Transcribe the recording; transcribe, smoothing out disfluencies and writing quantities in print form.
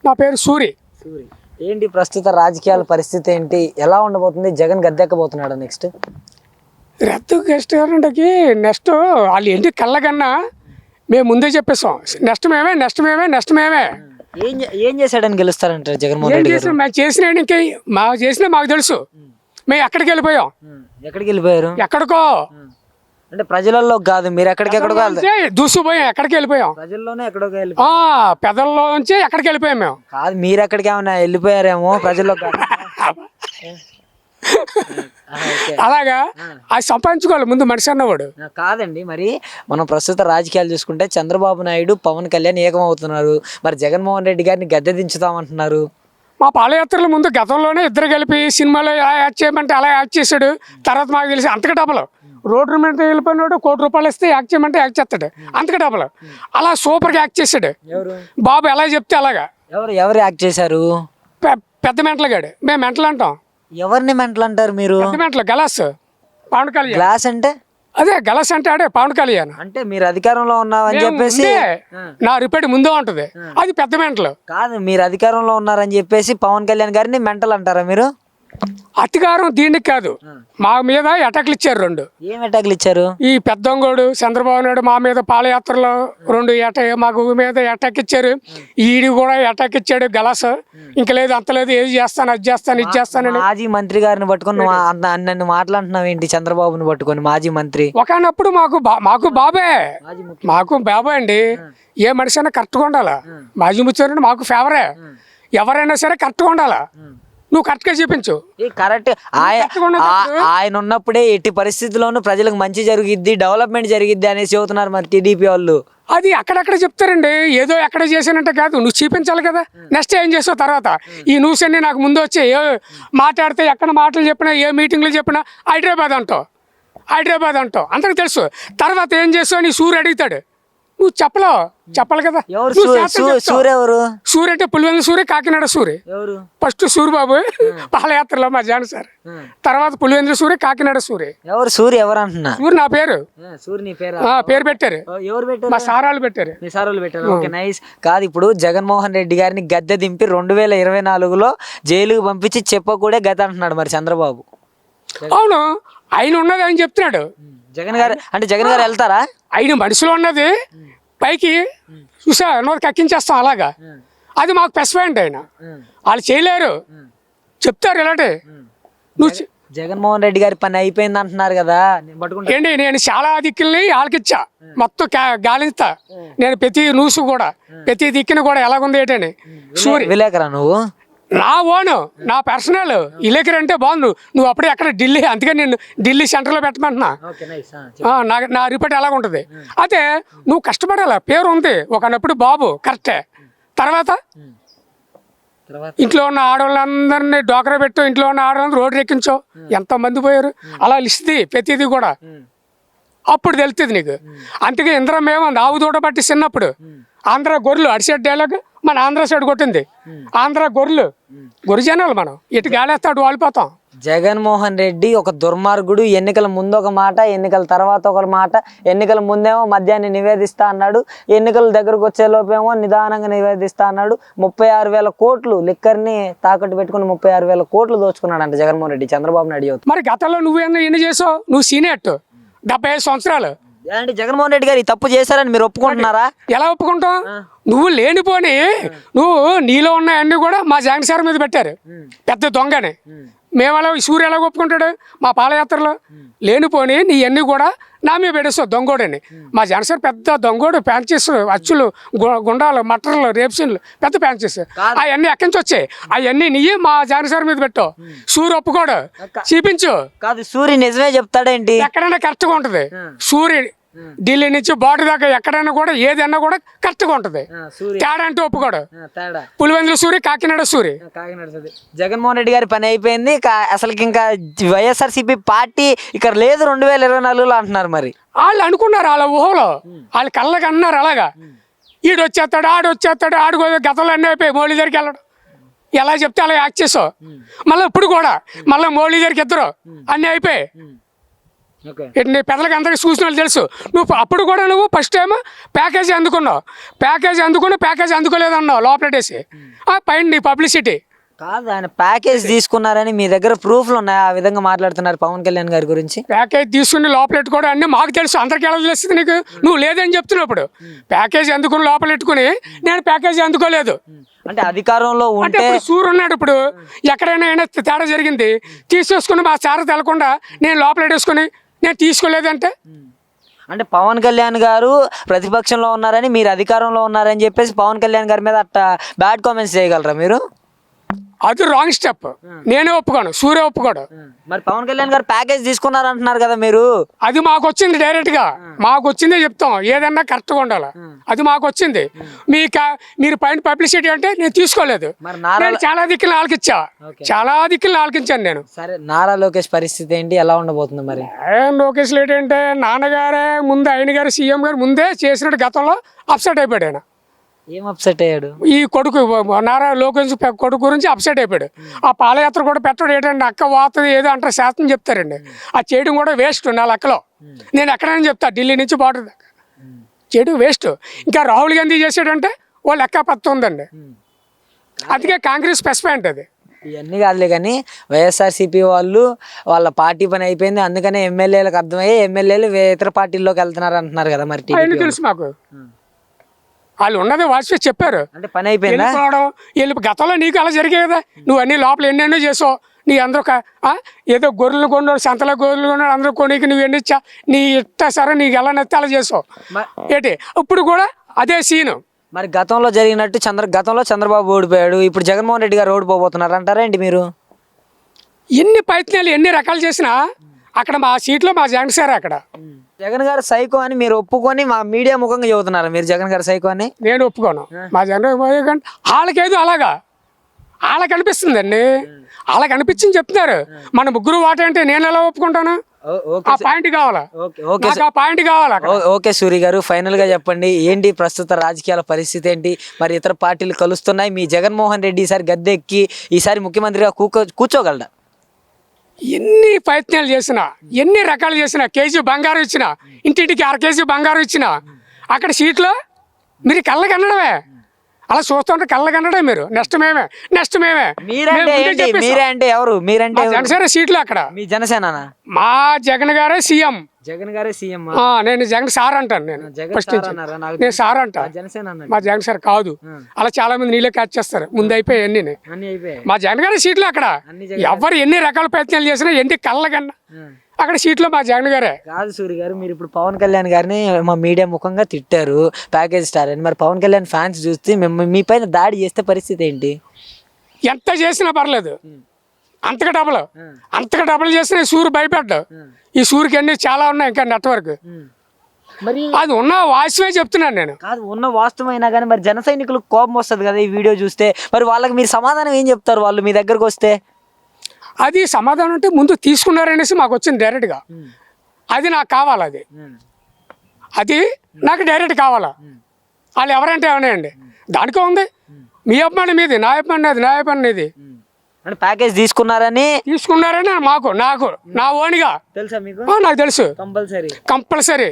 నా పేరు సూరి. ఏంటి ప్రస్తుత రాజకీయాల పరిస్థితి ఏంటి, ఎలా ఉండబోతుంది? జగన్ గద్దెక్కబోతున్నాడు నెక్స్ట్? రెస్టారెంట్కి నెక్స్ట్ వాళ్ళు ఏంటి కళ్ళకన్నా మేము ముందే చెప్పేసాం, నెక్స్ట్ మేమే. ఏం చేశాడని గెలుస్తారంటారు జగన్మోహన్ ఏం రెడ్డి చేసిన గారు? మేము చేసిన చేసినా మాకు తెలుసు. మేము ఎక్కడికి వెళ్ళిపోయాం, ఎక్కడికి వెళ్ళిపోయారు? ఎక్కడికో అంటే ప్రజలలో కాదు, మీరు ఎక్కడికెక్కడికో దూసుకుపోయాం, ఎక్కడికి వెళ్ళిపోయాం. ప్రజల్లోనే ఎక్కడికో పెదల్లో నుంచి ఎక్కడికి వెళ్ళిపోయాం మేము. కాదు, మీరు ఎక్కడికి ఏమన్నా వెళ్ళిపోయారేమో ప్రజల్లో కాదు. అలాగా అది సంపాదించుకోవాలి ముందు మనిషి అన్నవాడు. కాదండి, మరి మనం ప్రస్తుత రాజకీయాలు చూసుకుంటే చంద్రబాబు నాయుడు పవన్ కళ్యాణ్ ఏకమవుతున్నారు, మరి జగన్మోహన్ రెడ్డి గారిని గద్దె దించుతామంటున్నారు. మా పాదయాత్రల ముందు గతంలోనే ఇద్దరు కలిపి సినిమాలో యాక్ట్ చేయమంటే అలా యాక్ట్ చేశాడు. తర్వాత మాకు తెలిసి అంతకు డబ్బులు రోడ్డు మీద వెళ్ళిపోయినాడు, ₹1,00,00,000 ఇస్తే యాక్ట్ చేయమంటే యాక్ట్ చేస్తాడు, అంతకు డబ్బులు. అలా సూపర్గా యాక్ట్ చేశాడు బాబు, ఎలా చెప్తే అలాగా. ఎవరు యాక్ట్ చేశారు? పెద్ద మెంటలు గాడు, మేము మెంటలు అంటాం. ఎవరిని మెంటలు అంటారు మీరు? పెద్ద మెంటలు గలాస్ పవన్ కళ్యాణ్. గ్లాస్ అంటే అదే గలాస్ అంటే ఆడే పవన్ కళ్యాణ్. అంటే మీరు అధికారంలో ఉన్నామని చెప్పేసి నా రిపేట్ ముందే ఉంటది, అది పెద్ద మెంటలు. కాదు, మీరు అధికారంలో ఉన్నారని చెప్పేసి పవన్ కళ్యాణ్ గారిని మెంటల్ అంటారా మీరు? అధికారం దీనికి కాదు, మా మీద అటాక్లు ఇచ్చారు 2. ఏం అటాక్లు ఇచ్చారు? ఈ పెద్దంగోడు చంద్రబాబు నాయుడు మా మీద పాదయాత్రలో 2 మాకు మీద అటాక్ ఇచ్చారు. ఈడి కూడా అటాక్ ఇచ్చాడు గలాస్. ఇంకా లేదు అంత లేదు, ఏది చేస్తాను అది చేస్తాను ఇది చేస్తాను. మాజీ మంత్రి గారిని పట్టుకొని నన్ను మాట్లాడుతున్నావు ఏంటి? చంద్రబాబుని పట్టుకొని మాజీ మంత్రి. ఒకనప్పుడు మాకు బాబాయ్ అండి. ఏ మనిషి అయినా కరెక్ట్గా ఉండాలా. మాజీ ముచ్చారంటే మాకు ఫేవరే. ఎవరైనా సరే కరెక్ట్గా ఉండాలా. నువ్వు కరెక్ట్గా చూపించు. కరెక్ట్. ఆయన ఉన్నప్పుడే ఎట్టి పరిస్థితుల్లోనూ ప్రజలకు మంచి జరిగిద్ది, డెవలప్మెంట్ జరిగిద్ది అనేసి చెబుతున్నారు మరి టీడీపీ వాళ్ళు. అది అక్కడక్కడ చెప్తారండి, ఏదో ఎక్కడ చేశానంటే కాదు, నువ్వు చూపించాలి కదా. నెక్స్ట్ ఏం చేసావు తర్వాత? ఈ న్యూస్ అన్ని నాకు ముందు వచ్చి మాట్లాడితే ఎక్కడ మాటలు చెప్పినా, ఏ మీటింగ్లు చెప్పినా హైదరాబాద్ అంటావు, అందరికి తెలుసు. తర్వాత ఏం చేస్తావు నీ సూర్య అడుగుతాడు, నువ్వు చెప్పాలి కదా. సూర్య అంటే పులివెందుల సూర్య, కాకినాడ సూర్య. ఫస్ట్ సూరిబాబు పాదయాత్రలో మా జాన్ సార్, తర్వాత పులివెందుల సూర్య, కాకినాడ సూర్య. ఎవరు సూర్య? ఎవరు అంటున్నా? సూర్య నా పేరు. పేరు పెట్టారు, ఎవరు పెట్టారు? మా సారాలు పెట్టారు. మీ సారాలు పెట్టారు. Okay, nice. కాదు, ఇప్పుడు జగన్మోహన్ రెడ్డి గారిని గద్దె దింపి 2024లో జైలుకు పంపించి చెప్పకూడే గత అంటున్నాడు మరి చంద్రబాబు. అవును, ఆయన ఉన్నది ఆయన చెప్తున్నాడు. జగన్ గారు వెళ్తారా? ఆయన మనుషులు ఉన్నది పైకి చూసా కక్కించేస్తాం అలాగా. అది మాకు పెసిపోయింది. ఆయన వాళ్ళు చేయలేరు, చెప్తారు ఇలాంటి. నువ్వు జగన్మోహన్ రెడ్డి గారి పని అయిపోయింది అంటున్నారు కదా. ఏంటి, నేను చాలా దిక్కుల్ని వాళ్ళకిచ్చా, మొత్తం గాలిస్తా నేను. ప్రతి న్యూస్ కూడా, ప్రతి దిక్కుని కూడా ఎలాగుంది ఏంటని. సూర్య విలేకరా నువ్వు? నా ఓను, నా పర్సనల్ ఇలేకర్ అంటే బాగుంది. నువ్వు అప్పుడే అక్కడ ఢిల్లీ, అందుకే నేను ఢిల్లీ సెంటర్లో పెట్టమంటున్నా. నా రిపోర్ట్ ఎలాగ ఉంటుంది. అయితే నువ్వు కష్టపడాలా, పేరు ఉంది ఒకనప్పుడు బాబు, కరెక్టే. తర్వాత ఇంట్లో ఉన్న ఆడవాళ్ళందరినీ డోకరా పెట్టు, ఇంట్లో ఉన్న ఆడవాళ్ళందరూ రోడ్డు ఎక్కించో, ఎంతమంది పోయారు. అలా లిస్ట్ది ప్రతిదీ కూడా అప్పుడు తెలుస్తుంది నీకు. అందుకే ఇంద్రం ఏముంది, ఆవు దూడ పట్టి చిన్నప్పుడు ఆంధ్ర గొర్రెలు అడిసెట్ డైలాగ్ మన ఆంధ్ర సైడ్ కొట్టింది. ఆంధ్ర గొర్రెలు జనాలు, మనం ఎటు గాలేస్తాడు వాలిపోతాం. జగన్మోహన్ రెడ్డి ఒక దుర్మార్గుడు. ఎన్నికల ముందు ఒక మాట, ఎన్నికల తర్వాత ఒక మాట. ఎన్నికల ముందేమో మద్యాన్ని నివేదిస్తా అన్నాడు, ఎన్నికల దగ్గరకు వచ్చే లోపేమో నిదానంగా నివేదిస్తా అన్నాడు. 36,000 కోట్లు లిక్కర్ని తాకట్టు పెట్టుకుని 36,000 కోట్లు దోచుకున్నాడు అంట జగన్మోహన్ రెడ్డి. చంద్రబాబు నాయుడు మరి గతంలో ఎన్ని చేసావు? నువ్వు సీనియర్ 75 సంవత్సరాలు. జగన్మోహన్ రెడ్డి గారు ఈ తప్పు చేశారని మీరు ఒప్పుకుంటున్నారా? ఎలా ఒప్పుకుంటావు? నువ్వు లేనిపోని, నువ్వు నీలో ఉన్నాయన్నీ కూడా మా జగన్ సార్ మీద పెట్టారు, పెద్ద దొంగని. మేము అలా సూర్య ఎలా ఒప్పుకుంటాడు? మా పాదయాత్రలో లేనిపోని నీ అన్నీ కూడా నా మీద పెట్టేస్తావు దొంగోడని. మా జగన్ సార్ పెద్ద దొంగోడు, ప్యాంచెస్, అచ్చులు, గుండాలు, మటర్లు, రేప్సిన్లు, పెద్ద ప్యాంచెస్. అవన్నీ ఎక్కడి నుంచి వచ్చాయి? అవన్నీ నీ మా జగన్ సార్ మీద పెట్టావు. సూర్య ఒప్పుకోడు, చూపించు. కాదు, సూర్య నిజమే చెప్తాడేంటి? ఎక్కడైనా కరెక్ట్గా ఉంటుంది. సూర్య ఢిల్లీ నుంచి బార్డర్ దాకా ఎక్కడైనా కూడా ఏదన్నా కూడా కరెక్ట్గా ఉంటుంది. తేడా అంటే ఒప్పుకోడు. పులివెందుల సూర్య, కాకినాడ సూర్య. జగన్మోహన్ రెడ్డి గారి పని అయిపోయింది, అసలుకి ఇంకా వైఎస్ఆర్సీపీ పార్టీ ఇక్కడ లేదు 2024లో అంటున్నారు. మరి వాళ్ళు అనుకున్నారు, వాళ్ళ ఊహలో వాళ్ళ కళ్ళకి అన్నారు అలాగా. ఈడు వచ్చేస్తాడు, ఆడు వచ్చేస్తాడు, ఆడు గతంలో అన్నీ అయిపోయి మోడీ దగ్గరికి వెళ్ళడం. ఎలా చెప్తే అలా యాక్ట్ చేసావు. మళ్ళీ ఇప్పుడు కూడా మళ్ళీ మోడీ దగ్గరికి ఇద్దరు అన్నీ అయిపోయి. ఓకే. ఇటు నీ పెద్దలకి అందరికీ చూసిన వాళ్ళు తెలుసు. నువ్వు అప్పుడు కూడా నువ్వు ఫస్ట్ టైం ప్యాకేజీ అందుకున్నావు, ప్యాకేజీ అందుకోలేదు అన్నావు లోపలెట్టేసి. పైన నీ పబ్లిసిటీ. కాదు, ఆయన ప్యాకేజ్ తీసుకున్నారని మీ దగ్గర ప్రూఫ్లు ఉన్నాయి, ఆ విధంగా మాట్లాడుతున్నారు పవన్ కళ్యాణ్ గారి గురించి. ప్యాకేజ్ తీసుకుని లోపలెట్టుకోవడం అన్నీ మాకు తెలుసు, అందరికీ ఎలా తెలుస్తుంది నీకు? నువ్వు లేదని చెప్తున్నప్పుడు ప్యాకేజీ అందుకుని లోపలెట్టుకుని నేను ప్యాకేజీ అందుకోలేదు అంటే అధికారంలో అంటే ఉంటే ఇప్పుడు సూర్యు ఉన్నాడు. ఇప్పుడు ఎక్కడైనా తేడా జరిగింది తీసేసుకుని మా సార్ తెలకుండా నేను లోపలెట్టేసుకుని నేను తీసుకోలేదంటే అంటే పవన్ కళ్యాణ్ గారు ప్రతిపక్షంలో ఉన్నారని మీరు అధికారంలో ఉన్నారని చెప్పేసి పవన్ కళ్యాణ్ గారి మీద అట్లా బ్యాడ్ కామెంట్స్ చేయగలరా మీరు? అది రాంగ్ స్టెప్. నేనే ఒప్పుకోను, సూర్య ఒప్పుకోడు. మరి పవన్ కళ్యాణ్ గారు ప్యాకేజ్ తీసుకున్నారు అంటున్నారు కదా మీరు. అది మాకు వచ్చింది డైరెక్ట్ గా, మాకు వచ్చిందే చెప్తాం, ఏదన్నా కరెక్ట్గా ఉండాలి. అది మాకు వచ్చింది. మీరు పైన పబ్లిసిటీ అంటే నేను తీసుకోలేదు. మరి నేను చాలా దిక్కులు ఆలకించా, చాలా దిక్కులు ఆలకించాను నేను. సరే, నారా లోకేష్ పరిస్థితి ఏంటి, ఎలా ఉండబోతుంది మరి? లోకేష్ ఏంటంటే నాన్నగారే ముందు, ఆయన గారు సీఎం గారు ముందే చేసినట్టు గతంలో అప్సెట్ అయిపోయాడు ఆయన. ఏం అప్సెట్ అయ్యాడు? ఈ కొడుకు నారా లోకేష్ కొడుకు గురించి అప్సెట్ అయిపోయాడు. ఆ పాదయాత్ర కూడా పెట్టడం ఏంటంటే అక్క వాతది ఏదో అంటారు, శాస్త్రం చెప్తారండి. అది చేయడం కూడా వేస్ట్ నా లెక్కలో. నేను ఎక్కడైనా చెప్తా, ఢిల్లీ నుంచి బార్డర్ దాకా చేయడం వేస్ట్. ఇంకా రాహుల్ గాంధీ చేసాడంటే ఓ లెక్క పత్తి ఉందండి. అందుకే కాంగ్రెస్ స్పెసిఫై ఉంటుంది. ఇవన్నీ కాదులే కానీ వైఎస్ఆర్సీపీ వాళ్ళు వాళ్ళ పార్టీ పని అయిపోయింది, అందుకనే ఎమ్మెల్యేలకు అర్థమయ్యి ఎమ్మెల్యేలు ఇతర పార్టీల్లోకి వెళ్తున్నారు అంటున్నారు కదా. మరి అవన్నీ తెలుసు మాకు, వాళ్ళు ఉన్నది వాజ్పేయి చెప్పారు. అంటే పని అయిపోయిందా? గతంలో నీకు అలా జరిగే కదా, నువ్వు అన్ని లోపల ఎన్నెన్నో చేసావు. నీ అందరూ ఏదో గొర్రెలు కొన్నాడు, సంతలో గొర్రెలు కొన్నాడు, అందరూ కొనికి నువ్వు ఎన్ని ఇచ్చా, నీ ఇట్ట సరే నీకు ఎలా నచ్చి అలా చేసావు ఏంటి. ఇప్పుడు కూడా అదే సీను. మరి గతంలో జరిగినట్టు గతంలో చంద్రబాబు ఓడిపోయాడు, ఇప్పుడు జగన్మోహన్ రెడ్డి గారు ఓడిపోబోతున్నారు అంటారా ఏంటి మీరు? ఎన్ని ప్రయత్నాలు ఎన్ని రకాలు చేసినా అక్కడ మా సీట్లో మా జగన్ సార్ అక్కడ. జగన్ గారు సైకో అని మీరు ఒప్పుకొని మా మీడియా ముఖంగా చెబుతున్నారు మీరు జగన్ గారు సైకో అని. నేను ఒప్పుకోను. మా జగన్ వాళ్ళకేదో అలాగా వాళ్ళకి అనిపిస్తుందండి, వాళ్ళకి అనిపించింది చెప్తున్నారు. మన ముగ్గురు వాట అంటే నేను ఎలా ఒప్పుకుంటాను? ఆ పాయింట్ కావాలా, ఆ పాయింట్ కావాలా. ఓకే సూరి గారు, ఫైనల్ గా చెప్పండి, ఏంటి ప్రస్తుత రాజకీయాల పరిస్థితి ఏంటి? మరి ఇతర పార్టీలు కలుస్తున్నాయి, మీ జగన్మోహన్ రెడ్డి ఈసారి గద్దె ఎక్కి ఈసారి ముఖ్యమంత్రిగా కూర్చోగలడా? ఎన్ని ప్రయత్నాలు చేసినా, ఎన్ని రకాలు చేసినా, కేజీ బంగారం ఇచ్చినా, ఇంటింటికి 1/2 కేజీ బంగారం ఇచ్చినా అక్కడ సీట్లో మీరు కళ్ళ కన్నడమే. అలా చూస్తుంటే కళ్ళ కన్నడే. మీరు నెక్స్ట్ మేమే మీరంటే ఎవరు? మీరంటే జనసేన సీట్లు అక్కడ. మీ జనసేన? మా జగన్ గారే సీఎం. జగన్ గారే సీఎం? నేను జగన్ సార్ అంటాను. నేను ఫస్ట్ నేను సార్ అంటా, మా జగన్ సార్ కాదు. అలా చాలా మంది నీళ్ళే క్యాచ్ చేస్తారు. ముందు అయిపోయి అన్ని మా జగన్ గారి సీట్లు అక్కడ. ఎవరు ఎన్ని రకాల ప్రయత్నాలు చేసినా, ఎన్ని కళ్ళ కన్నా అక్కడ సీట్లో మా జగన్ గారే. కాదు సూరి గారు, మీరు ఇప్పుడు పవన్ కళ్యాణ్ గారిని మా మీడియా ముఖంగా తిట్టారు ప్యాకేజ్ స్టార్ అని. మరి పవన్ కళ్యాణ్ ఫ్యాన్స్ చూస్తే మీ పైన దాడి చేస్తే పరిస్థితి ఏంటి? ఎంత చేసినా పర్లేదు, అంతగా డబుల్ చేసిన సూర్యు భయపడ్డాడు. ఈ సూర్యుకి అన్ని చాలా ఉన్నాయి ఇంకా నెట్వర్క్. మరి అది ఉన్న వాస్తవమే చెప్తున్నాను నేను. కాదు, ఉన్న వాస్తవమైనా కానీ మరి జన సైనికులకు కోపం వస్తుంది కదా ఈ వీడియో చూస్తే. మరి వాళ్ళకి మీరు సమాధానం ఏం చెప్తారు వాళ్ళు మీ దగ్గరకు వస్తే? అది సమాధానం అంటే ముందు తీసుకున్నారనేసి మాకు వచ్చింది డైరెక్ట్గా. అది నాకు కావాలి, అది నాకు డైరెక్ట్ కావాలా. వాళ్ళు ఎవరంటే ఏమన్నాయండి, దానికే ఉంది. మీ అభిమానం మీది, నా అభిమానం అది, నా అభిమానం ఇది. అంటే ప్యాకేజ్ తీసుకున్నారని నాకు నా ఓన్గా తెలుసా మీకు? నాకు తెలుసు, కంపల్సరీ.